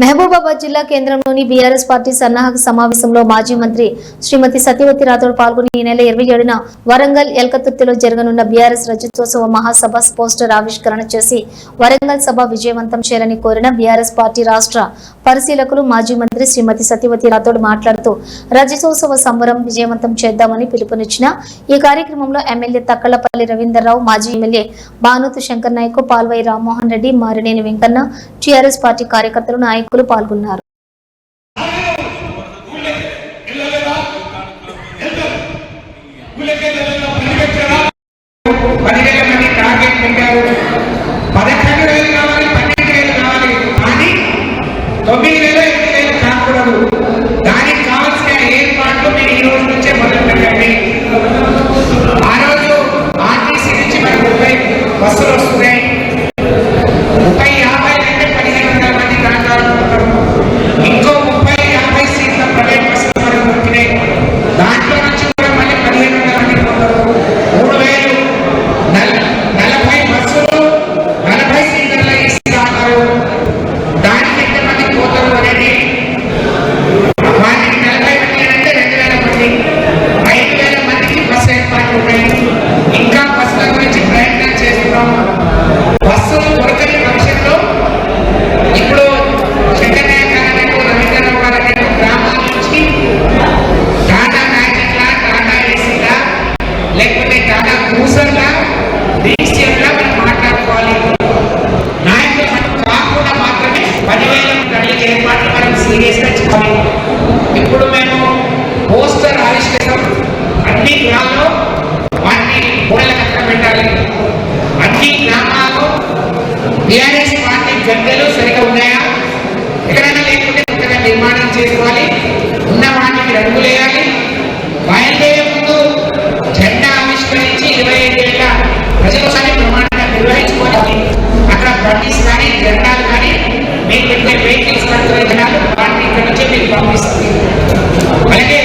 మహబూబాబాద్ జిల్లా కేంద్రంలోని BRS party సన్నాహక సమావేశంలో మాజీ మంత్రి శ్రీమతి సత్యవతి రాథోడ్ పాల్గొని ఈ నెల 27న వరంగల్ ఎల్కతుర్తిలో జరగనున్న బీఆర్ఎస్ రజతోత్సవ మహాసభ పోస్టర్ ఆవిష్కరణ చేసి వరంగల్ సభ విజయవంతం చేయాలని కోరిన బీఆర్ఎస్ పార్టీ రాష్ట్ర పరిశీలకులు మాజీ మంత్రి శ్రీమతి సత్యవతి రాథోడ్ మాట్లాడుతూ రజతోత్సవ సంబరం విజయవంతం చేద్దామని పిలుపునిచ్చిన ఈ కార్యక్రమంలో ఎమ్మెల్యే తక్కలపల్లి రవీందర్రావు, మాజీ MLA Banothu Shankar Nayak, Palvai Rammohan Reddy, Marineni Venkanna, TRS party కార్యకర్తలు నాయకులు పాల్గొన్నారు. బస్సులు వస్తున్నాయి. 30-50 ఇంకో 30-50 సీట్ల ప్రైవేట్ బస్సులు మనకు దొరికినాయి. దాంట్లో నుంచి కూడా మళ్ళీ 1500 మంది కొంటారు. 3040 బస్సులు 40 సీట్ల ఏసీ రాస్తారు. దానికి ఎంతమంది పోతారు అనేది వాటికి 40 మంది అంటే 2000 మంది, 5000 మందికి బస్సు ఏర్పాట్లు ఉన్నాయి. ఇంకా బస్సుల గురించి ప్రయత్నం చేస్తున్నాము. బస్సులు దొరకని పక్షంలో ఇప్పుడు శంకరనాయక్ అన్నట్టు, రవీంద్రరావు గారు అన్నట్టు గ్రామాల నుంచి టాటా మ్యాజిక్లా, టాటా ఏసీలా, లేకపోతే టాటా క్రూజర్లా, డీసీఎంలా మనం మాట్లాడుకోవాలి. నాయకులు మనం కాకుండా మాత్రమే 10,000 గడియల ఏర్పాట్లు మనం సీరియస్గా చెప్పాలి. ఇప్పుడు మేము పోస్టర్ ఆవిష్కరిస్తాం. అన్ని గ్రామాల్లో వాటిని గోడలకు అక్కడ పెట్టాలి. అన్ని గ్రామాల్లో బీఆర్ఎస్ పార్టీ గద్దెలు సరిగా ఉన్నాయా, ఎక్కడైనా లేకుంటే కొత్తగా నిర్మాణం చేసుకోవాలి. ఉన్న వాటికి రంగులేయాలి. బయలుదేరే ముందు జెండా ఆవిష్కరించి 25 ఏళ్ళ ప్రజలసారి ప్రమాణంగా నిర్వహించుకోవాలి. అక్కడ బండిస్ కానీ జెండాలు కానీ మీకు పెట్టే వెహికల్స్ కడుతున్న జనాలు వాటిని ఇక్కడ నుంచే మీకు పంపిస్తుంది. అలాగే